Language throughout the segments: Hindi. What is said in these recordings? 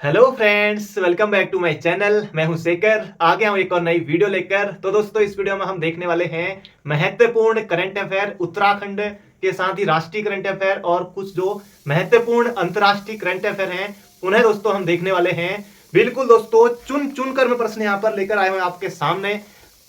Hello friends, welcome back to my channel. मैं हूं शेखर, आ गया हूं एक और नई वीडियो लेकर। तो दोस्तों, इस वीडियो में हम देखने वाले हैं महत्वपूर्ण करंट अफेयर उत्तराखंड के साथ ही राष्ट्रीय करंट अफेयर और कुछ जो महत्वपूर्ण अंतर्राष्ट्रीय करंट अफेयर हैं उन्हें दोस्तों हम देखने वाले हैं। बिल्कुल दोस्तों, चुन चुन कर मैं प्रश्न यहाँ पर लेकर आए हुए आपके सामने,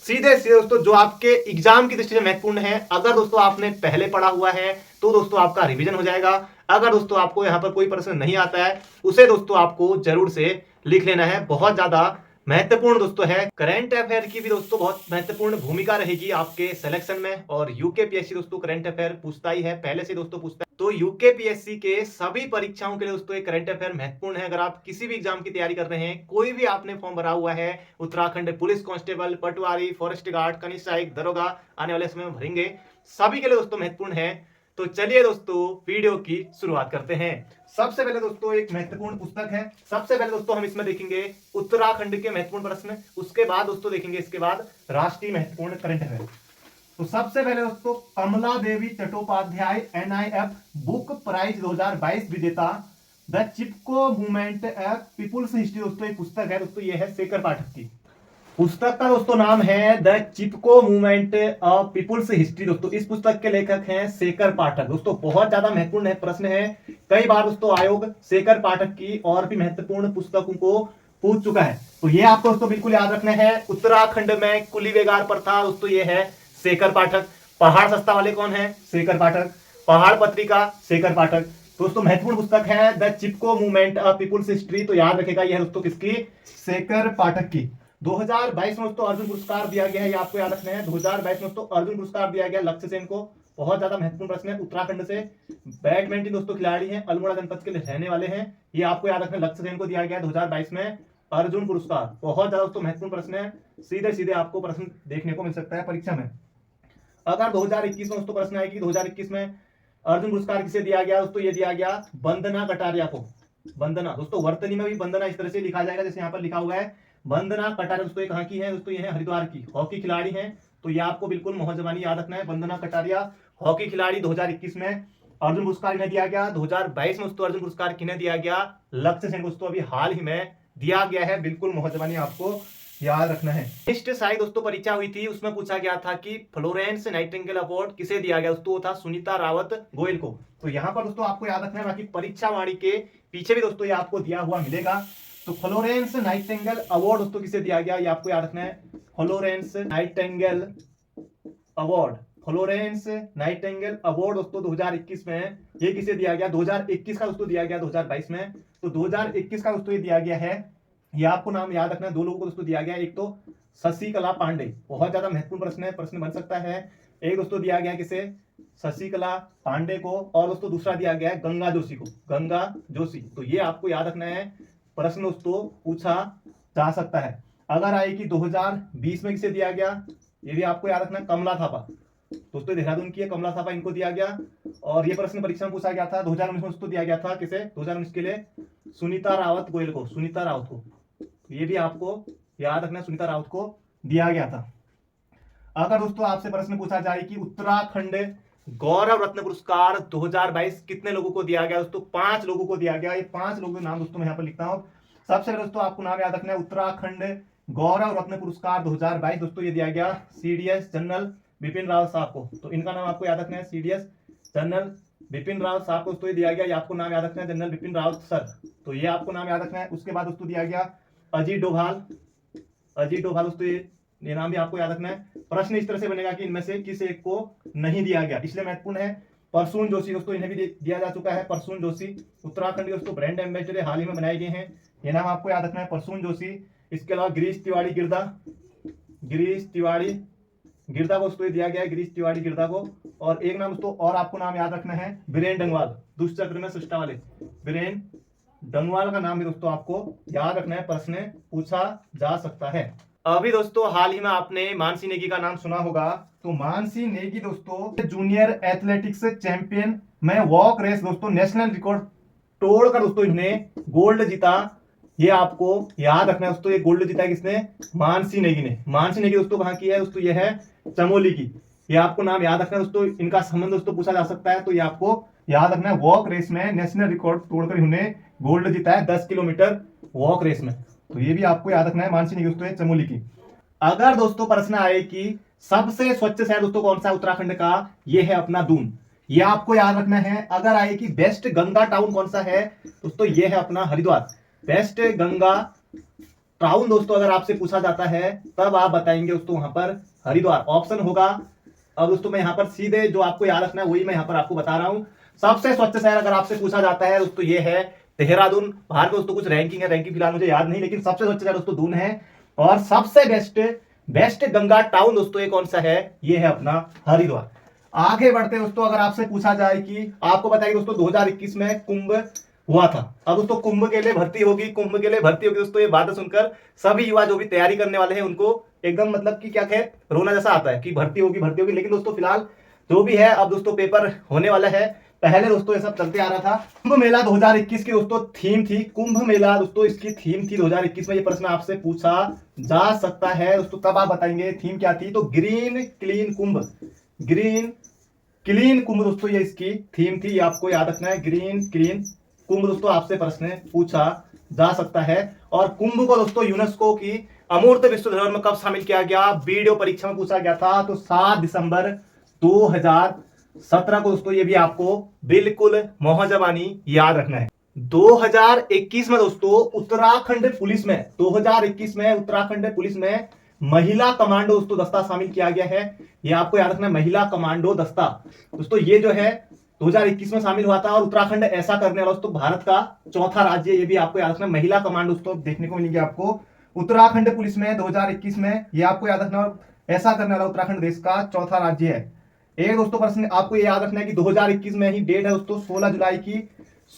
सीधे सीधे दोस्तों, जो आपके एग्जाम की दृष्टि से महत्वपूर्ण है। अगर दोस्तों आपने पहले पढ़ा हुआ है तो दोस्तों आपका रिवीजन हो जाएगा। अगर दोस्तों आपको यहाँ पर कोई प्रश्न नहीं आता है उसे दोस्तों आपको जरूर से लिख लेना है। बहुत ज्यादा महत्वपूर्ण दोस्तों है। करंट अफेयर की भी दोस्तों बहुत महत्वपूर्ण भूमिका रहेगी आपके सिलेक्शन में। और यूकेपीएससी दोस्तों करंट अफेयर पूछता ही है, पहले से दोस्तों पूछता है। तो यूकेपीएससी के सभी परीक्षाओं के लिए दोस्तों एक करंट अफेयर महत्वपूर्ण है। अगर आप किसी भी एग्जाम की तैयारी कर रहे हैं, कोई भी आपने फॉर्म भरा हुआ है, उत्तराखंड पुलिस कांस्टेबल, पटवारी, फॉरेस्ट गार्ड, कनिष्ठ सहायक, दरोगा आने वाले समय में भरेंगे, सभी के लिए दोस्तों महत्वपूर्ण है। तो चलिए दोस्तों वीडियो की शुरुआत करते हैं। सबसे पहले दोस्तों एक महत्वपूर्ण पुस्तक है। सबसे पहले दोस्तों हम इसमें देखेंगे उत्तराखंड के महत्वपूर्ण प्रश्न, उसके बाद दोस्तों देखेंगे इसके बाद राष्ट्रीय महत्वपूर्ण करंट अफेयर। तो सबसे पहले दोस्तों Kamala Devi Chattopadhyay NIF book prize 2022 विजेता the Chipko movement people's history दोस्तों एक पुस्तक है दोस्तों, ये है शेखर पाठक की। पुस्तक का दोस्तों नाम है the Chipko movement of people's history दोस्तों। इस पुस्तक के लेखक हैं शेखर पाठक। दोस्तों बहुत ज्यादा महत्वपूर्ण है प्रश्न है। कई बार दोस्तों आयोग शेखर पाठक की और भी महत्वपूर्ण पुस्तकों को पूछ चुका है। तो ये आपको दोस्तों बिल्कुल याद रखना है। उत्तराखंड में कुली बेगार प्रथा दोस्तों, ये है शेखर पाठक। पहाड़ सस्ता वाले कौन है? शेखर पाठक। पहाड़ पत्रिका शेखर पाठक। दोस्तों महत्वपूर्ण पुस्तक है the Chipko movement of people's history. तो याद रखेगा यह दोस्तों किसकी? शेखर पाठक की। 2022 में दोस्तों अर्जुन पुरस्कार दिया गया है, ये आपको याद रखना है। 2022 में दोस्तों अर्जुन पुरस्कार दिया गया लक्ष्य सेन को। बहुत ज्यादा महत्वपूर्ण प्रश्न है। उत्तराखंड से बैडमिंटन दोस्तों खिलाड़ी हैं, अल्मोड़ा जनपद के रहने वाले हैं, ये आपको याद रखना है। लक्ष्य सेन को दिया गया 2022 में अर्जुन पुरस्कार। बहुत ज्यादा दोस्तों महत्वपूर्ण प्रश्न है, सीधे सीधे आपको प्रश्न देखने को मिल सकता है परीक्षा में। अगर 2021 में दोस्तों प्रश्न आए कि 2021 में अर्जुन पुरस्कार किसे दिया गया दोस्तों, ये दिया गया वंदना कटारिया को। वंदना दोस्तों, वर्तनी में भी वंदना इस तरह से लिखा जाएगा जैसे यहाँ पर लिखा हुआ है। वंदना कटारिया दोस्तों कहाँ की है दोस्तों? ये है हरिद्वार की, हॉकी खिलाड़ी हैं। तो ये आपको बिल्कुल मोहजबानी याद रखना है। वंदना कटारिया हॉकी खिलाड़ी। 2021 में अर्जुन पुरस्कार इन्हें दिया गया। 2022 में दोस्तों अर्जुन पुरस्कार किन्हें दिया गया? लक्ष्य सेन को दोस्तों अभी हाल ही में दिया गया है। बिल्कुल मोहजबानी आपको याद रखना है। नेक्स्ट साइड दोस्तों परीक्षा हुई थी, उसमें पूछा गया था कि फ्लोरेंस नाइटिंगेल अवार्ड किसे दिया गया दोस्तों? वो था सुनीता रावत गोयल को। तो यहाँ पर दोस्तों आपको याद रखना है। बाकी परीक्षा वाणी के पीछे भी दोस्तों ये आपको दिया हुआ मिलेगा। तो फ्लोरेंस नाइटिंगेल अवार्ड दोस्तों किसे दिया गया, ये आपको याद रखना है। Florence Nightingale award, Florence Nightingale award दोस्तों 2021 में ये किसे दिया गया? 2021 का दोस्तों दिया गया 2022 में। तो 2021 का दोस्तों ये दिया गया है। ये आपको नाम याद रखना है। दो लोगों को दोस्तों दिया गया, एक तो शशिकला पांडे। बहुत ज्यादा महत्वपूर्ण प्रश्न है, प्रश्न बन सकता है। एक दोस्तों दिया गया किसे? शशिकला पांडे को। और दोस्तों दूसरा दिया गया है गंगा जोशी को, गंगा जोशी। तो ये आपको याद रखना है, प्रश्न दोस्तों पूछा जा सकता है। अगर आए कि 2020 में किसे दिया गया, ये भी आपको याद रखना है। कमला थापा दोस्तों देहरादून की है, कमला थापा, इनको दिया गया। और ये प्रश्न परीक्षा में पूछा गया था 2019 में दोस्तों दिया गया था किसे? 2019 के लिए सुनीता रावत गोयल को, सुनीता रावत को। ये भी आपको याद रखना, सुनीता रावत को दिया गया था। अगर दोस्तों आपसे प्रश्न पूछा जाए कि उत्तराखंड गौरव रत्न पुरस्कार 2022 कितने लोगों को दिया गया दोस्तों? 5 लोगों को दिया गया। ये 5 लोगों के नाम दोस्तों मैं यहाँ पर लिखता हूँ। सबसे पहले दोस्तों आपको नाम याद रखना है, उत्तराखंड गौरव रत्न पुरस्कार 2022 दोस्तों ये दिया गया सीडीएस जनरल बिपिन रावत साहब को। तो इनका नाम आपको याद रखना है, सीडीएस जनरल बिपिन रावत साहब को दोस्तों ये दिया गया। ये आपको नाम याद रखना है, जनरल बिपिन रावत सर। तो ये आपको नाम याद रखना है। उसके बाद दोस्तों दिया गया अजीत डोभाल, अजीत डोभाल दोस्तों ये नाम भी आपको याद रखना है। प्रश्न इस तरह से बनेगा कि इनमें से किस एक को नहीं दिया गया, इसलिए महत्वपूर्ण है। परसून जोशी दोस्तों, इन्हें भी दिया जा चुका है। परसून जोशी उत्तराखंड दोस्तों ब्रांड एम्बेसडर हाल ही में बनाए गए हैं, ये नाम आपको याद रखना है, परसून जोशी। इसके अलावा गिरीश तिवारी गिरदा, गिरीश तिवारी गिरदा को दोस्तों ये दिया गया है, गिरीश तिवारी गिरदा को। और एक नाम दोस्तों और आपको नाम याद रखना है, बीरेन डंगवाल, दुष्चक्र में सृष्टा वाले बीरेन डंगवाल का नाम भी दोस्तों आपको याद रखना है, प्रश्न पूछा जा सकता है। अभी दोस्तों हाल ही में आपने मानसी नेगी का नाम सुना होगा। तो मानसी नेगी दोस्तों जूनियर एथलेटिक्स चैंपियन में वॉक रेस दोस्तों नेशनल रिकॉर्ड तोड़कर दोस्तों इन्होंने गोल्ड जीता। ये आपको याद रखना है दोस्तों, ये गोल्ड जीता है किसने? मानसी नेगी ने। मानसी नेगी दोस्तों कहाँ की है दोस्तों? ये है चमोली की। ये आपको नाम याद रखना है दोस्तों। इनका संबंध दोस्तों पूछा जा सकता है, तो ये आपको याद रखना है। वॉक रेस में नेशनल रिकॉर्ड तोड़कर इन्होंने गोल्ड जीता है 10 किलोमीटर वॉक रेस में। तो ये भी आपको याद रखना है, मानसी नहीं दोस्तों चमोली की। अगर दोस्तों प्रश्न आए कि सबसे स्वच्छ शहर दोस्तों कौन सा उत्तराखंड का, ये है अपना दून, ये आपको याद रखना है। अगर आए कि बेस्ट गंगा टाउन कौन सा है दोस्तों, ये है अपना हरिद्वार। बेस्ट गंगा टाउन दोस्तों अगर आपसे पूछा जाता है तब आप बताएंगे दोस्तों वहां पर हरिद्वार ऑप्शन होगा। अब दोस्तों मैं यहाँ पर सीधे जो आपको याद रखना है वही मैं यहाँ पर आपको बता रहा हूं। सबसे स्वच्छ शहर अगर आपसे पूछा जाता है दोस्तों ये है देहरादून। बाहर दोस्तों कुछ रैंकिंग है, रैंकिंग फिलहाल मुझे याद नहीं, लेकिन सबसे स्वच्छ शहर दोस्तों दून है। और सबसे बेस्ट गंगा टाउन दोस्तों ये कौन सा है, ये है अपना हरिद्वार। आगे बढ़ते दोस्तों, अगर आपसे पूछा जाए कि आपको बताइए दोस्तों 2021 में कुंभ हुआ था। अब दोस्तों कुंभ के लिए भर्ती होगी, कुंभ के लिए भर्ती होगी दोस्तों, ये बात सुनकर सभी युवा जो भी तैयारी करने वाले हैं उनको एकदम मतलब कि क्या कहे रोना जैसा आता है कि भर्ती होगी भर्ती होगी। लेकिन दोस्तों फिलहाल जो भी है अब दोस्तों पेपर होने वाला है। पहले दोस्तों ये सब चलते आ रहा था। कुंभ मेला 2021 की दोस्तों थीम थी, कुंभ मेला दोस्तों इसकी थीम थी 2021 में। ये प्रश्न आपसे पूछा जा सकता है दोस्तों, तब आप बताएंगे थीम क्या थी। तो ग्रीन क्लीन कुंभ, ग्रीन क्लीन कुंभ दोस्तों ये इसकी थीम थी, ये आपको याद रखना है। ग्रीन क्लीन कुंभ दोस्तों आपसे प्रश्न पूछा जा सकता है। और कुंभ को दोस्तों यूनेस्को की अमूर्त विश्व धरोहर में कब शामिल किया गया, वीडियो परीक्षा में पूछा गया था। तो 7 दिसंबर 2017 को दोस्तों, ये भी आपको बिल्कुल मोहजबानी याद रखना है। 2021 में दोस्तों उत्तराखंड पुलिस में, 2021 में उत्तराखंड पुलिस में महिला कमांडो दोस्तों दस्ता शामिल किया गया है। ये आपको याद रखना है, महिला कमांडो दस्ता दोस्तों ये जो है 2021 में शामिल हुआ था। और उत्तराखंड ऐसा करने वाला दोस्तों भारत का चौथा राज्य, ये भी आपको याद रखना। महिला कमांडो दोस्तों देखने को मिलेंगे आपको उत्तराखंड पुलिस में 2021 में, ये आपको याद रखना। ऐसा करने वाला उत्तराखंड देश का चौथा राज्य है। एक दोस्तों प्रश्न आपको ये याद रखना है कि 2021 में ही डेट है दोस्तों 16 जुलाई की।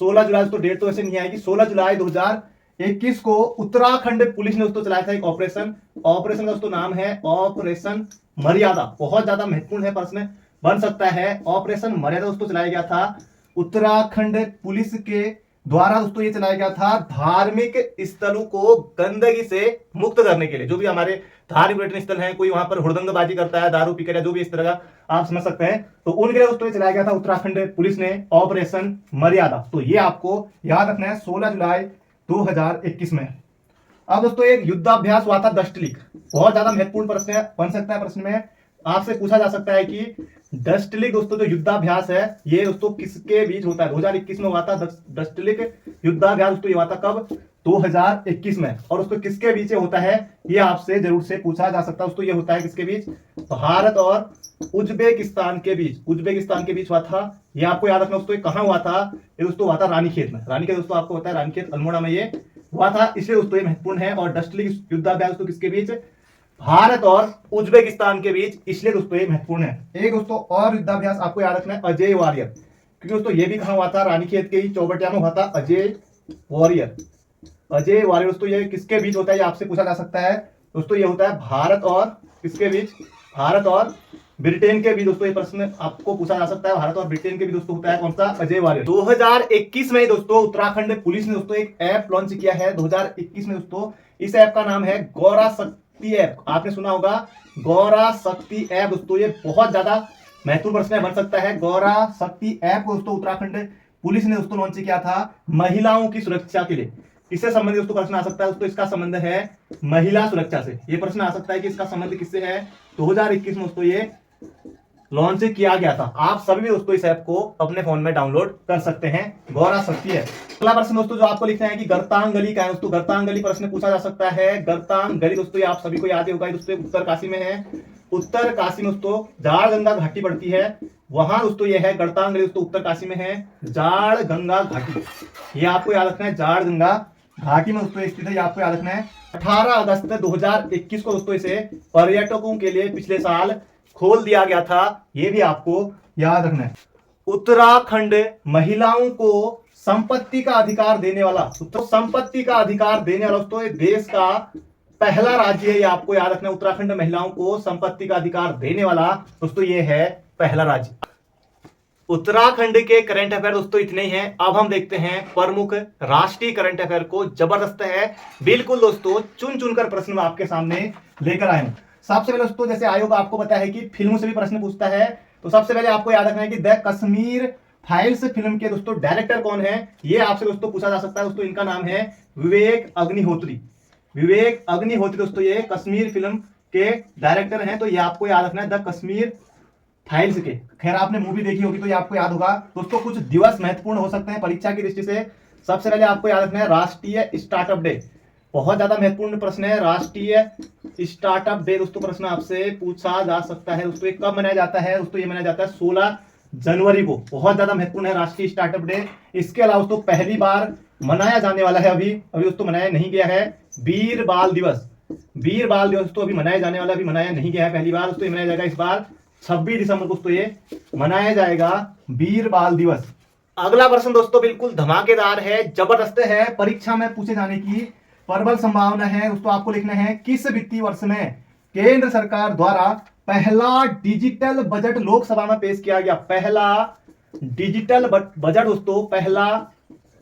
16 जुलाई दोस्तों डेट तो ऐसे नहीं आएगी, 16 जुलाई 2021 को उत्तराखंड पुलिस ने दोस्तों चलाया था एक ऑपरेशन। ऑपरेशन का दोस्तों नाम है ऑपरेशन मर्यादा। बहुत ज्यादा महत्वपूर्ण है, प्रश्न बन सकता है। ऑपरेशन मर्यादा दोस्तों चलाया गया था उत्तराखंड पुलिस के द्वारा दोस्तों, ये चलाया गया था धार्मिक स्थलों को गंदगी से मुक्त करने के लिए। जो भी हमारे धार्मिक पर्यटन स्थल हैं, कोई वहां पर हुड़दंगबाजी करता है, दारू पीकर या जो भी इस तरह का आप समझ सकते हैं, तो उनके लिए दोस्तों ये चलाया गया था उत्तराखंड पुलिस ने ऑपरेशन मर्यादा। तो ये आपको याद रखना है 16 जुलाई 2021 में। अब दोस्तों एक युद्धाभ्यास हुआ था डस्टलिक, बहुत ज्यादा महत्वपूर्ण प्रश्न है, बन सकता है प्रश्न में आपसे पूछा जा सकता है कि डस्टलिक दोस्तों जो युद्धाभ्यास है ये दोस्तों किसके बीच होता है। 2021 में हुआ था डस्टलिक युद्धाभ्यास दोस्तों, ये हुआ था कब 2021 में। और उसको किसके बीच होता है ये आपसे जरूर से पूछा जा सकता है दोस्तों। ये होता है किसके बीच, भारत और उज्बेकिस्तान के बीच, उज्बेकिस्तान के बीच हुआ था। ये आपको याद रखना दोस्तों, कहां हुआ था, ये दोस्तों हुआ था रानीखेत में। रानीखेत दोस्तों आपको पता है रानीखेत अल्मोड़ा में ये हुआ था, इसलिए दोस्तों ये महत्वपूर्ण है। और डस्टलिक युद्धाभ्यास दोस्तों किसके बीच, भारत और उज्बेकिस्तान के बीच, इसलिए दोस्तों ये महत्वपूर्ण है। एक दोस्तों और युद्धाभ्यास आपको याद रखना है अजय वॉरियर, क्योंकि दोस्तों ये भी कहां हुआ था, रानीखेत के ही चौबटिया में हुआ था अजय वॉरियर। अजय वॉरियर दोस्तों ये किसके बीच होता है, ये आपसे पूछा जा सकता है दोस्तों। ये होता है भारत और किसके बीच, भारत और ब्रिटेन के बीच दोस्तों। ये प्रश्न आपको पूछा जा सकता है, भारत और ब्रिटेन के बीच दोस्तों होता है कौन सा, अजय वॉरियर। 2021 में दोस्तों उत्तराखंड पुलिस ने दोस्तों एक ऐप लॉन्च किया है 2021 में दोस्तों। इस ऐप का नाम है गौरा शक्ति ऐप, आपने सुना होगा गौरा शक्ति ऐप दोस्तों। ये बहुत ज्यादा महत्वपूर्ण प्रश्न बन सकता है। गौरा शक्ति ऐप को दोस्तों उत्तराखंड पुलिस ने दोस्तों लॉन्च किया था महिलाओं की सुरक्षा के लिए। इससे संबंधित दोस्तों प्रश्न आ सकता है दोस्तों, इसका संबंध है महिला सुरक्षा से। ये प्रश्न आ सकता है कि इसका संबंध किससे है। 2021 में दोस्तों ये लॉन्च किया गया था। आप सभी भी दोस्तों इस ऐप को अपने फोन में डाउनलोड कर सकते हैं, गौरा शक्ति है। अगला प्रश्न दोस्तों जो आपको लिखना है कि गर्तांगली क्या है दोस्तों। गर्तांगली प्रश्न पूछा जा सकता है। गर्तांगली दोस्तों ये आप सभी को याद ही होगा दोस्तों, उत्तरकाशी में है। उत्तरकाशी में दोस्तों जाड़ गंगा घाटी पड़ती है, वहां दोस्तों ये है गर्तांगली दोस्तों, उत्तरकाशी में है जाड़ गंगा घाटी। ये आपको याद रखना है, जाड़ गंगा घाटी में दोस्तों स्थित है, ये आपको याद रखना है। 18 अगस्त 2021 को दोस्तों इसे पर्यटकों के लिए पिछले साल खोल दिया गया था, ये भी आपको याद रखना है। उत्तराखंड महिलाओं को संपत्ति का अधिकार देने वाला, तो संपत्ति का अधिकार देने वाला दोस्तों देश का पहला राज्य है, ये आपको याद रखना है। उत्तराखंड महिलाओं को संपत्ति का अधिकार देने वाला दोस्तों ये है पहला राज्य। उत्तराखंड के करंट अफेयर दोस्तों इतने ही हैं। अब हम देखते हैं प्रमुख राष्ट्रीय करंट अफेयर को। जबरदस्त है बिल्कुल दोस्तों, चुन चुनकर प्रश्न मैं आपके सामने लेकर आया हूं। सबसे पहले दोस्तों जैसे आयोग आपको पता है कि फिल्मों से भी प्रश्न पूछता है, तो सबसे पहले आपको याद रखना है कि द कश्मीर फाइल्स फिल्म के दोस्तों डायरेक्टर कौन है, ये आपसे दोस्तों पूछा जा सकता है। दोस्तों इनका नाम है विवेक अग्निहोत्री। विवेक अग्निहोत्री दोस्तों ये कश्मीर फिल्म के डायरेक्टर हैं। तो ये आपको याद रखना है, द कश्मीर फाइल्स के। खैर आपने मूवी देखी होगी तो ये आपको याद होगा। दोस्तों कुछ दिवस महत्वपूर्ण हो सकते हैं परीक्षा की दृष्टि से। सबसे पहले आपको याद रखना है राष्ट्रीय स्टार्टअप डे, बहुत ज्यादा महत्वपूर्ण प्रश्न है। राष्ट्रीय स्टार्टअप डे दोस्तों प्रश्न आपसे पूछा जा सकता है। दोस्तों ये कब मनाया जाता है, दोस्तों ये मनाया जाता है 16 जनवरी को। बहुत ज्यादा महत्वपूर्ण है राष्ट्रीय स्टार्टअप डे। इसके अलावा दोस्तों पहली बार मनाया जाने वाला है, अभी दोस्तों मनाया नहीं गया है, वीर बाल दिवस। वीर बाल दिवस दोस्तों अभी मनाया जाने वाला, अभी मनाया नहीं गया है पहली बार। दोस्तों ये मनाया जाएगा इस बार 26 दिसंबर को दोस्तों ये मनाया जाएगा वीर बाल दिवस। अगला प्रश्न दोस्तों बिल्कुल धमाकेदार है, जबरदस्त है, परीक्षा में पूछे जाने की प्रबल संभावना है। दोस्तों आपको लिखना है किस वित्तीय वर्ष में केंद्र सरकार द्वारा पहला डिजिटल बजट लोकसभा में पेश किया गया। पहला डिजिटल बजट दोस्तों, पहला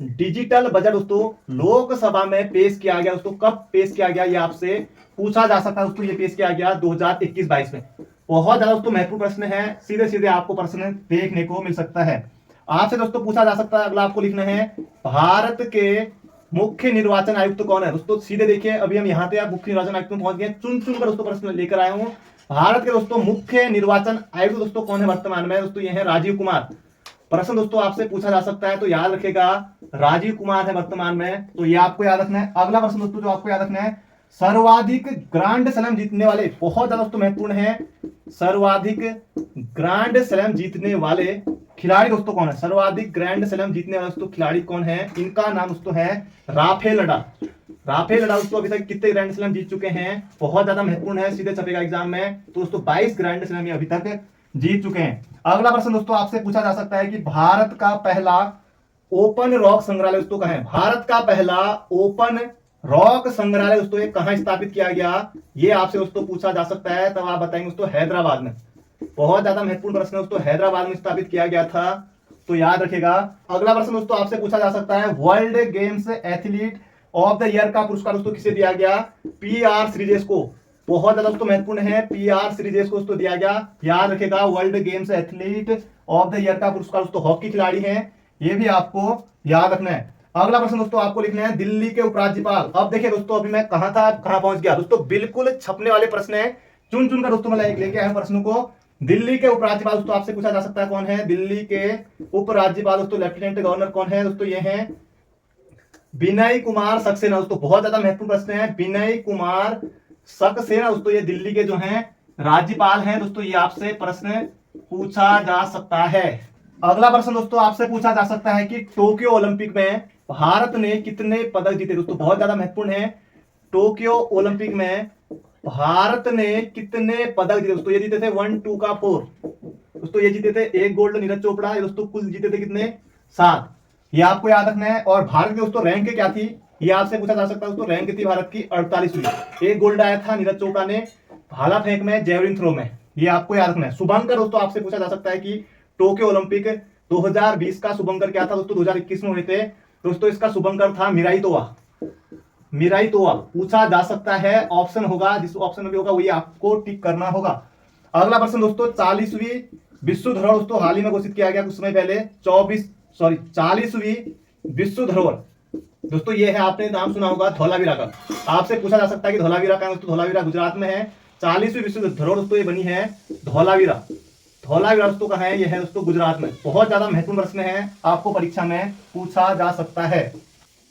डिजिटल बजट दोस्तों लोकसभा में पेश किया गया। दोस्तों कब पेश किया गया ये आपसे पूछा जा सकता है। दोस्तों ये पेश किया गया 2021-22 में। बहुत ज्यादा दोस्तों महत्वपूर्ण प्रश्न है, सीधे सीधे आपको प्रश्न देखने को मिल सकता है। आपसे दोस्तों पूछा जा सकता है, अगला आपको लिखना है भारत के मुख्य निर्वाचन आयुक्त कौन है। दोस्तों सीधे देखिए, अभी हम यहाँ पे मुख्य निर्वाचन आयुक्त में पहुंच गए, चुन चुन कर दोस्तों प्रश्न लेकर आया हूं। भारत के दोस्तों मुख्य निर्वाचन आयुक्त दोस्तों कौन है वर्तमान में, दोस्तों ये है राजीव कुमार। प्रश्न दोस्तों आपसे पूछा जा सकता है तो याद रखेगा राजीव कुमार है वर्तमान में, तो ये आपको याद रखना है। अगला प्रश्न दोस्तों जो आपको याद रखना है, सर्वाधिक ग्रैंड स्लैम जीतने वाले, बहुत ज्यादा दोस्तों महत्वपूर्ण है, सर्वाधिक ग्रैंड स्लैम जीतने वाले खिलाड़ी दोस्तों कौन है। सर्वाधिक ग्रैंड स्लैम जीतने वाले दोस्तों खिलाड़ी कौन है, इनका नाम दोस्तों है राफेल नडाल। राफेल नडाल दोस्तों अभी तक कितने ग्रैंड स्लैम जीत चुके हैं, बहुत ज्यादा महत्वपूर्ण है, सीधे छपेगा एग्जाम में। तो दोस्तों 22 ग्रैंड स्लैम ये अभी तक जीत चुके हैं। अगला प्रश्न दोस्तों आपसे पूछा जा सकता है कि भारत का पहला ओपन रॉक संग्रहालय दोस्तों कहां है। भारत का पहला ओपन रॉक संग्रहालय दोस्तों ये कहां स्थापित किया गया, ये आपसे दोस्तों पूछा जा सकता है। तब आप बताएंगे दोस्तों हैदराबाद में। बहुत ज्यादा महत्वपूर्ण प्रश्न दोस्तों, हैदराबाद में स्थापित किया गया था, तो याद रखेगा। अगला प्रश्न दोस्तों आपसे पूछा जा सकता है, world games athlete of the year का पुरस्कार दोस्तों किसे दिया गया, पीआर श्रीजेश को। बहुत ज्यादा दोस्तों महत्वपूर्ण है, पीआर श्रीजेश को दोस्तों दिया गया, याद रखेगा। World games athlete of the year का पुरस्कार दोस्तों हॉकी खिलाड़ी हैं, ये भी आपको याद रखना है। अगला प्रश्न दोस्तों आपको लिखना है दिल्ली के उपराज्यपाल। अब देखिए दोस्तों अभी मैं कहां था कहां पहुंच गया, दोस्तों बिल्कुल छपने वाले प्रश्न है, चुन चुन कर दोस्तों मैं लेके आया प्रश्नों को। दिल्ली के उपराज्यपाल दोस्तों आपसे पूछा जा सकता है कौन है, दिल्ली के उपराज्यपाल दोस्तों लेफ्टिनेंट गवर्नर कौन है, दोस्तों ये हैं विनय कुमार सक्सेना। दोस्तों बहुत ज्यादा महत्वपूर्ण प्रश्न है, विनय कुमार सक्सेना दोस्तों ये दिल्ली के जो हैं राज्यपाल हैं। दोस्तों ये आपसे प्रश्न पूछा जा सकता है। अगला प्रश्न दोस्तों आपसे पूछा जा सकता है कि टोक्यो ओलंपिक में भारत ने कितने पदक जीते। दोस्तों बहुत ज्यादा महत्वपूर्ण है, टोक्यो ओलंपिक में भारत ने कितने पदक जीते। दोस्तों ये जीते थे 1 2 का 4। दोस्तों ये जीते थे 1 गोल्ड नीरज चोपड़ा, ये दोस्तों कुल जीते थे कितने 7, ये आपको याद रखना है। और भारत की दोस्तों रैंक क्या थी, ये आपसे पूछा जा सकता है। दोस्तों रैंक थी भारत की 48वीं। 1 गोल्ड आया था नीरज चोपड़ा ने भाला फेंक में, जेवलिन थ्रो में, ये आपको याद रखना है। शुभंकर दोस्तों आपसे पूछा जा सकता है कि टोक्यो ओलंपिक 2020 का शुभंकर क्या था। दोस्तों 2021 में हुए थे, दोस्तों इसका शुभंकर था मिराई तोवा। मिराई तोवा पूछा जा सकता है, ऑप्शन होगा, जिस ऑप्शन में भी होगा वही आपको टिक करना होगा। अगला प्रश्न दोस्तों 40वीं विश्व धरोहर दोस्तों हाल ही में घोषित किया गया कुछ समय पहले, 40वीं विश्व धरोहर दोस्तों ये है, आपने नाम सुना होगा धौलावीरा का। आपसे पूछा जा सकता है कि धौलावीरा कहां है। दोस्तों धौलावीरा गुजरात में है। 40वीं विश्व धरोहर दोस्तों ये बनी है धौलावीरा। धौलावीरा दोस्तों कहां है, ये है दोस्तों गुजरात में। बहुत ज्यादा महत्वपूर्ण प्रश्न है, आपको परीक्षा में पूछा जा सकता है।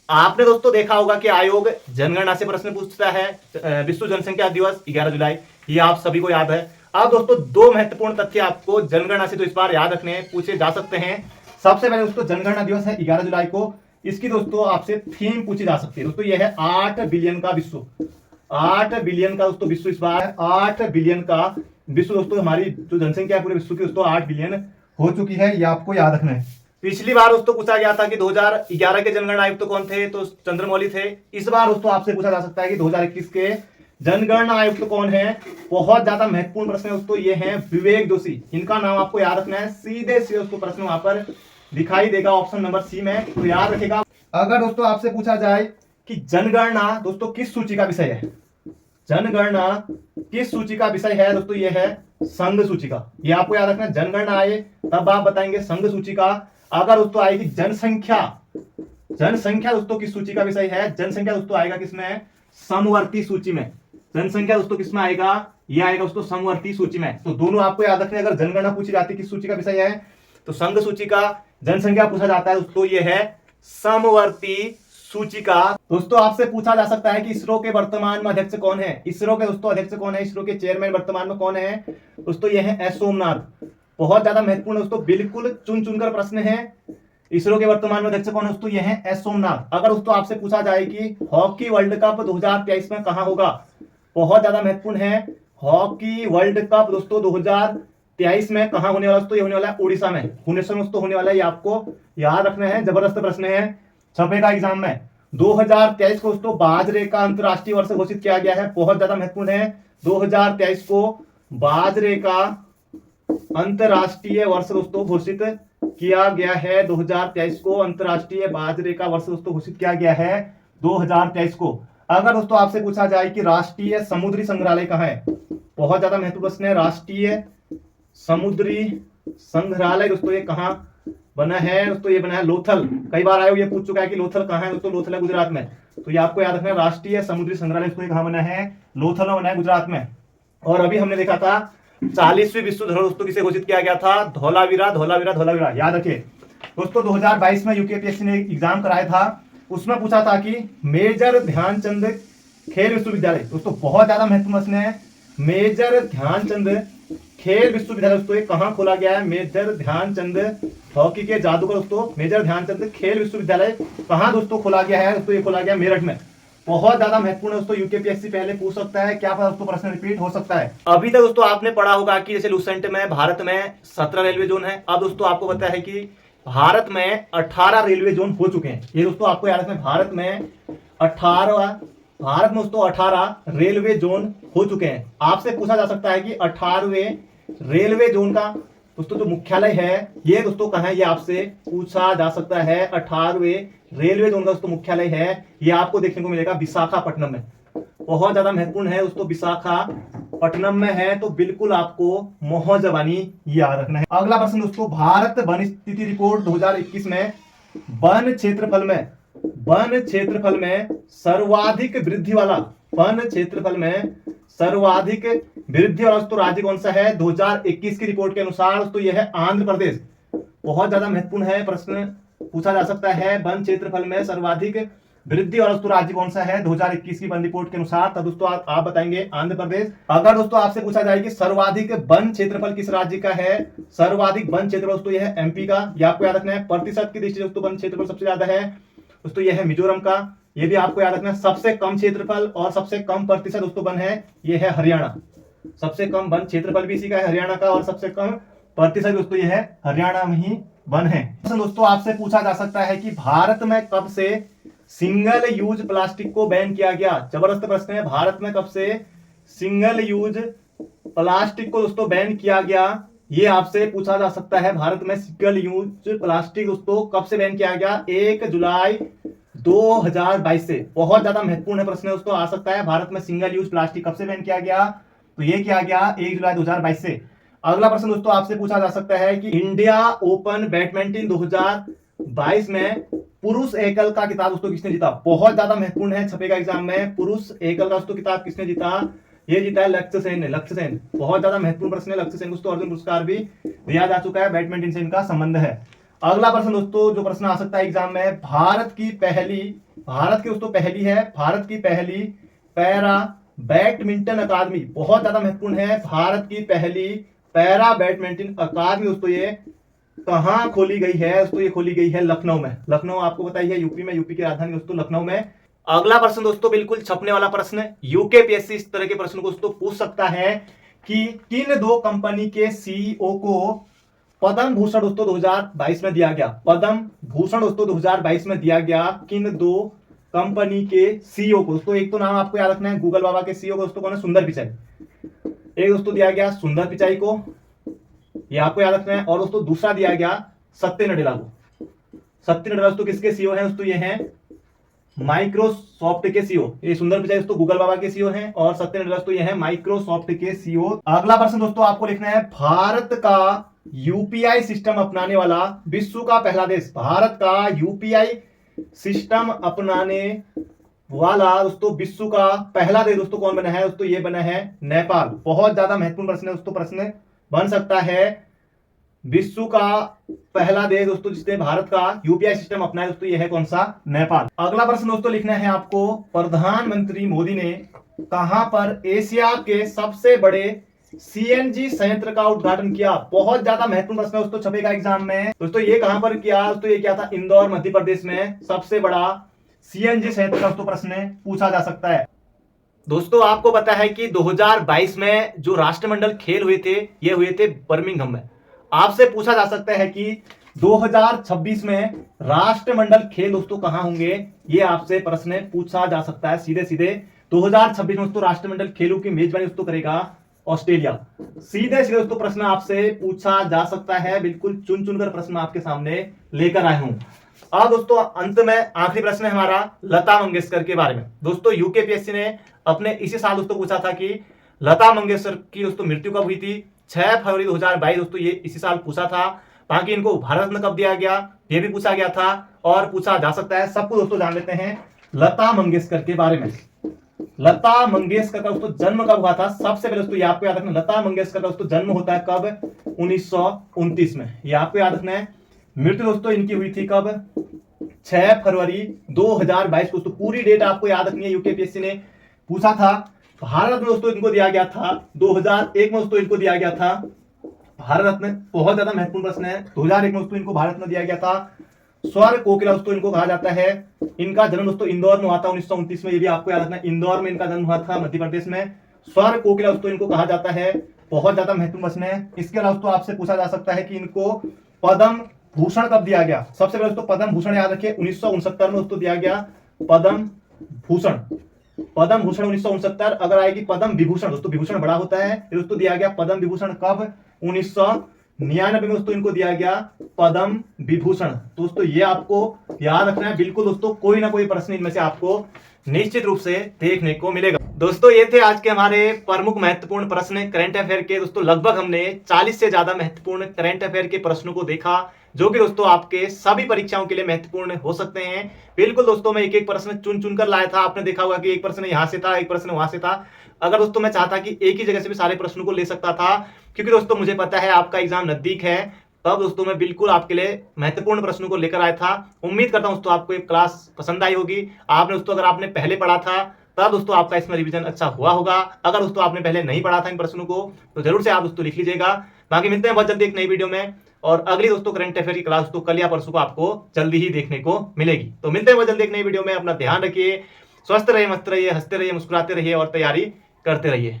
आपने दोस्तों देखा होगा कि आयोग जनगणना से प्रश्न पूछता है। विश्व जनसंख्या दिवस 11 जुलाई, ये आप सभी को याद है। अब दोस्तों 2 महत्वपूर्ण तथ्य आपको जनगणना से तो इस बार याद रखने पूछे जा सकते हैं। सबसे पहले दोस्तों जनगणना दिवस है 11 जुलाई को, इसकी दोस्तों आपसे थीम पूछी जा सकती है। दोस्तों यह है 8 बिलियन का विश्व, 8 बिलियन का दोस्तों विश्व इस बार 8 बिलियन का विश्व। दोस्तों हमारी जो जनसंख्या है पूरे विश्व की दोस्तों 8 बिलियन हो चुकी है, ये आपको याद रखना है। पिछली बार दोस्तों पूछा गया था कि 2011 के जनगणना आयुक्त कौन थे, तो चंद्रमौली थे। इस बार दोस्तों आपसे पूछा जा सकता है कि 2021 के जनगणना आयुक्त कौन है। बहुत ज्यादा महत्वपूर्ण प्रश्न है दोस्तों, ये हैं विवेक जोशी। इनका नाम आपको याद रखना है, सीधे सीधे दोस्तों प्रश्न वहां पर दिखाई देगा ऑप्शन नंबर सी में, तो याद रखेगा। अगर दोस्तों आपसे पूछा जाए कि जनगणना दोस्तों किस सूची का विषय है, जनगणना किस सूची का विषय है, दोस्तों ये है संघ सूची का, ये आपको याद रखना है। जनगणना आए तब आप बताएंगे संघ सूची का। अगर दोस्तों आएगी जनसंख्या, जनसंख्या दोस्तों किस सूची का विषय है? जनसंख्या दोस्तों आएगा किसमें? समवर्ती सूची में। जनसंख्या दोस्तों किसमें आएगा? ये आएगा दोस्तों समवर्ती सूची में। तो दोनों आपको याद रखने, अगर जनगणना पूछी जाती किस सूची का विषय है तो संघ सूची का, जनसंख्या पूछा जाता है दोस्तों ये है समवर्ती सूची का। दोस्तों आपसे पूछा जा सकता है कि इसरो के वर्तमान में अध्यक्ष कौन है? इसरो के दोस्तों अध्यक्ष कौन है? इसरो के चेयरमैन वर्तमान में कौन है दोस्तों? ये है एस सोमनाथ। बहुत ज्यादा महत्वपूर्ण दोस्तों, बिल्कुल चुन चुनकर प्रश्न है। इसरो के वर्तमान में अध्यक्ष कौन है दोस्तों? ये है एस सोमनाथ। अगर दोस्तों आपसे पूछा जाए कि हॉकी वर्ल्ड कप 2023 में कहां होगा, बहुत ज्यादा महत्वपूर्ण है। हॉकी वर्ल्ड कप दोस्तों 2023 में कहां होने वाला दोस्तों? ये होने वाला है उड़ीसा में। भुवनेश्वर में दोस्तों होने वाला है, ये आपको याद रखना है। जबरदस्त प्रश्न है, छपेगा एग्जाम में। 2023 को दोस्तों बाजरे का अंतरराष्ट्रीय वर्ष घोषित किया गया है, बहुत ज्यादा महत्वपूर्ण है। 2023 को बाजरे का अंतरराष्ट्रीय वर्ष दोस्तों घोषित किया गया है। 2023 को अंतरराष्ट्रीय बाजरे का वर्ष दोस्तों घोषित किया गया है 2023 को। अगर दोस्तों आपसे पूछा जाए कि राष्ट्रीय समुद्री संग्रहालय कहाँ है, बहुत ज्यादा महत्वपूर्ण प्रश्न है। राष्ट्रीय समुद्री संग्रहालय दोस्तों ये कहाँ बना है दोस्तों? ये बना है लोथल। कई बार आयोग ये पूछ चुका है कि लोथल कहाँ है दोस्तों? लोथल है गुजरात में। तो ये आपको याद रखना है, राष्ट्रीय समुद्री संग्रहालय दोस्तों कहाँ बना है? लोथल में बना है, गुजरात में। और अभी हमने देखा था 40वीं विश्व धरोहर दोस्तों किसे घोषित किया गया था? धौलावीरा, धौलावीरा, धौलावीरा। याद रखिए दोस्तों 2022 में यूकेपीएससी ने एग्जाम कराया था, उसमें पूछा था कि मेजर ध्यानचंद खेल विश्वविद्यालय दोस्तों, बहुत ज्यादा महत्वपूर्ण प्रश्न है। मेजर ध्यानचंद खेल विश्वविद्यालय दोस्तों ये कहां खोला गया है? मेजर ध्यानचंद हॉकी के जादूगर दोस्तों, मेजर ध्यानचंद खेल विश्वविद्यालय कहां दोस्तों खोला गया है दोस्तों? ये खोला गया मेरठ में। बहुत ज्यादा महत्वपूर्ण दोस्तों, यूकेपीएससी पहले पूछ सकता है, क्या पता दोस्तों प्रश्न रिपीट हो सकता है। अभी तक दोस्तों आपने पढ़ा होगा कि जैसे लूसेंट में भारत में 17 रेलवे जोन है। अब दोस्तों आपको पता है कि भारत में 18 रेलवे जोन हो चुके हैं। ये दोस्तों आपको याद रखना है, भारत में 18 रेलवे जोन हो चुके हैं। आपसे पूछा जा सकता है कि 18वें रेलवे जोन का दोस्तों जो मुख्यालय है ये दोस्तों कहाँ है? ये आपसे पूछा जा सकता है। 18वें रेलवे जोन का दोस्तों मुख्यालय है, ये आपको देखने को मिलेगा विशाखापट्टनम में। बहुत ज्यादा महत्वपूर्ण है दोस्तों, विशाखापट्टनम में है। तो बिल्कुल आपको मोहजबानी याद रखना है। अगला प्रश्न दोस्तों, भारत वन स्थिति रिपोर्ट 2021 में वन क्षेत्रफल में सर्वाधिक वृद्धि वाला, वन क्षेत्रफल में सर्वाधिक वृद्धि वाला दोस्तों राज्य कौन सा है? 2021 की रिपोर्ट के अनुसार दोस्तों यह है आंध्र प्रदेश। बहुत ज्यादा महत्वपूर्ण है, प्रश्न पूछा जा सकता है। वन क्षेत्रफल में सर्वाधिक वृद्धि वाला दोस्तों राज्य कौन सा है 2021 की वन रिपोर्ट के अनुसार? तब दोस्तों आप बताएंगे आंध्र प्रदेश। अगर दोस्तों आपसे पूछा जाए कि सर्वाधिक वन क्षेत्रफल किस राज्य का है? सर्वाधिक वन क्षेत्रफल दोस्तों यह है एमपी का। यह आपको याद रखना है। प्रतिशत की दृष्टि दोस्तों वन क्षेत्रफल सबसे ज्यादा है दोस्तों, यह है मिजोरम का। ये भी आपको याद रखना है। सबसे कम क्षेत्रफल और सबसे कम प्रतिशत दोस्तों वन है, ये है हरियाणा। सबसे कम वन क्षेत्रफल भी इसी का है, हरियाणा का। और सबसे कम प्रतिशत दोस्तों ये है हरियाणा में ही वन है। दोस्तों आपसे पूछा जा सकता है कि भारत में कब से सिंगल यूज प्लास्टिक को बैन किया गया? जबरदस्त प्रश्न है। भारत में कब से सिंगल यूज प्लास्टिक को दोस्तों बैन किया गया? ये आपसे पूछा जा सकता है। भारत में सिंगल यूज प्लास्टिक दोस्तों कब से बैन किया गया? 1 जुलाई 2022 से। बहुत ज्यादा महत्वपूर्ण प्रश्न दोस्तों आ सकता है। भारत में सिंगल यूज प्लास्टिक कब से बैन किया गया? तो ये किया गया 1 जुलाई 2022 से। अगला प्रश्न दोस्तों आपसे पूछा जा सकता है कि इंडिया ओपन बैडमिंटन 2022 में पुरुष एकल का खिताब दोस्तों किसने जीता? बहुत ज्यादा महत्वपूर्ण है, छपेगा एग्जाम में। पुरुष एकल का दोस्तों खिताब किसने जीता? ये जीता है लक्ष्य सेन ने। लक्ष्य सेन बहुत ज्यादा महत्वपूर्ण प्रश्न है। लक्ष्य सेन दोस्तों अर्जुन पुरस्कार भी दिया जा चुका है, बैडमिंटन से इनका संबंध है। अगला प्रश्न दोस्तों जो प्रश्न आ सकता है एग्जाम में, भारत की पहली पैरा बैडमिंटन अकादमी, बहुत ज्यादा महत्वपूर्ण है। भारत की पहली पैरा बैडमिंटन अकादमी दोस्तों ये कहां खोली गई है दोस्तों? ये खोली गई है लखनऊ में। लखनऊ आपको बताइए यूपी में, यूपी की राजधानी दोस्तों लखनऊ में। अगला प्रश्न दोस्तों बिल्कुल छपने वाला प्रश्न, यूकेपीएससी इस तरह के प्रश्न को दोस्तों पूछ सकता है कि किन 2 कंपनी के सीईओ को पद्म भूषण दोस्तों 2022 में दिया गया? पद्म भूषण दोस्तों 2022 में दिया गया किन 2 कंपनी के सीईओ को? दोस्तों एक तो नाम आपको याद रखना है, गूगल बाबा के सीईओ को दोस्तों कौन है? सुंदर पिचाई। एक दोस्तों दिया गया सुंदर पिचाई को, ये आपको याद रखना है। और दोस्तों दूसरा दिया गया सत्य नडेला को। सत्य नडेला दोस्तों किसके सीईओ हैं दोस्तों? ये हैं माइक्रोसॉफ्ट के सीईओ। ये सुंदर पिचाई दोस्तों गूगल बाबा के सीईओ हैं और सत्य नडेला दोस्तों ये हैं माइक्रोसॉफ्ट के सीईओ। अगला प्रश्न दोस्तों आपको लिखना है, भारत का यूपीआई सिस्टम अपनाने वाला विश्व का पहला देश। भारत का यूपीआई सिस्टम अपनाने वाला दोस्तों विश्व का पहला देश दोस्तों कौन बना है दोस्तों? ये बना है नेपाल। बहुत ज्यादा महत्वपूर्ण प्रश्न है दोस्तों, प्रश्न बन सकता है। विश्व का पहला देश दोस्तों जिसने भारत का यूपीआई सिस्टम अपनाया दोस्तों, ये है कौन सा? नेपाल। अगला प्रश्न दोस्तों लिखना है आपको, प्रधानमंत्री मोदी ने कहां पर एशिया के सबसे बड़े सीएनजी संयंत्र का उद्घाटन किया? बहुत ज्यादा महत्वपूर्ण प्रश्न दोस्तों, छपेगा एग्जाम में। दोस्तों ये कहां पर किया दोस्तों? ये क्या था? इंदौर मध्य प्रदेश में सबसे बड़ा सीएनजी संयंत्र का दोस्तों प्रश्न पूछा जा सकता है। दोस्तों आपको पता है कि 2022 में जो राष्ट्रमंडल खेल हुए थे, ये हुए थे बर्मिंघम में। आपसे पूछा जा सकता है कि 2026 में राष्ट्रमंडल खेल दोस्तों कहां होंगे? ये आपसे प्रश्न पूछा जा सकता है सीधे सीधे। 2026 में दोस्तों राष्ट्रमंडल खेलों की मेजबानी दोस्तों करेगा ऑस्ट्रेलिया। सीधे सीधे दोस्तों प्रश्न आपसे पूछा जा सकता है, बिल्कुल चुन चुनकर प्रश्न आपके सामने लेकर आया हूं। अब दोस्तों अंत में आखिरी प्रश्न है हमारा लता मंगेशकर के बारे में। दोस्तों यूकेपीएससी ने अपने इसी साल दोस्तों पूछा था कि लता मंगेशकर की दोस्तों मृत्यु कब हुई थी? 6 फरवरी 2022 दोस्तों, ये इसी साल पूछा था। बाकी इनको भारत रत्न कब दिया गया, ये भी पूछा गया था और पूछा जा सकता है। सबको दोस्तों जान लेते हैं लता मंगेशकर के बारे में। लता मंगेशकर का दोस्तों जन्म कब हुआ था? सबसे पहले दोस्तों ये आपको याद रखना, लता मंगेशकर का दोस्तों जन्म होता है कब? 1929 में। ये आपको याद रखना है। मृत्यु दोस्तों इनकी हुई थी कब? 6 फरवरी 2022 को। पूरी डेट आपको याद रखनी है, यूकेपीएससी ने पूछा था। भारत में दोस्तों इनको दिया गया था 2001 में दोस्तों इनको दिया गया था भारत रत्न। बहुत ज्यादा महत्वपूर्ण प्रश्न है। 2001 में दोस्तों इनको भारत रत्न दिया गया था। स्वर कोकिला दोस्तों इनको कहा जाता है। इनका जन्म दोस्तों इंदौर में हुआ था 1929 में। ये भी आपको याद रखना है, इंदौर में इनका जन्म हुआ था मध्य प्रदेश में। स्वर कोकिला दोस्तों इनको कहा जाता है। बहुत ज्यादा महत्वपूर्ण प्रश्न है। इसके अलावा दोस्तों आपसे पूछा जा सकता है कि इनको पद्म भूषण कब दिया गया? सबसे पहले दोस्तों पद्म भूषण याद रखिए, 1969 में दोस्तों दिया गया पद्म भूषण। पद्म भूषण 1969। अगर आएगी पद्म विभूषण, दोस्तों विभूषण बड़ा होता है, दोस्तों दिया गया पद्म विभूषण कब? 1999 में दोस्तों इनको दिया गया पद्म विभूषण। दोस्तों ये आपको याद रखना है बिल्कुल दोस्तों, कोई ना कोई प्रश्न इनमें से आपको निश्चित रूप से देखने को मिलेगा। दोस्तों ये थे आज के हमारे प्रमुख महत्वपूर्ण प्रश्न करंट अफेयर के। दोस्तों लगभग हमने 40 से ज्यादा महत्वपूर्ण करंट अफेयर के प्रश्नों को देखा, जो कि दोस्तों आपके सभी परीक्षाओं के लिए महत्वपूर्ण हो सकते हैं। बिल्कुल दोस्तों मैं एक एक प्रश्न चुन चुन कर लाया था। आपने देखा होगा कि एक प्रश्न यहाँ से था, एक प्रश्न वहां से था। अगर दोस्तों मैं चाहता कि एक ही जगह से भी सारे प्रश्नों को ले सकता था, क्योंकि दोस्तों मुझे पता है आपका एग्जाम नजदीक है, तब दोस्तों मैं बिल्कुल आपके लिए महत्वपूर्ण प्रश्नों को लेकर आया था। उम्मीद करता हूं दोस्तों आपको ये क्लास पसंद आई होगी। आपने दोस्तों अगर आपने पहले पढ़ा था तब दोस्तों आपका इसमें रिवीजन अच्छा हुआ होगा। अगर दोस्तों आपने पहले नहीं पढ़ा था इन प्रश्नों को तो जरूर से आप दोस्तों लिख लीजिएगा। बाकी मिलते हैं बहुत जल्दी एक नई वीडियो में, और अगली दोस्तों करंट अफेयर की क्लास दोस्तों कल या परसों को आपको जल्दी ही देखने को मिलेगी। तो मिलते हैं बहुत जल्दी एक नई वीडियो में। अपना ध्यान रखिए, स्वस्थ रहिए, मस्त रहिए, हंसते रहिए, मुस्कुराते रहिए और तैयारी करते रहिए।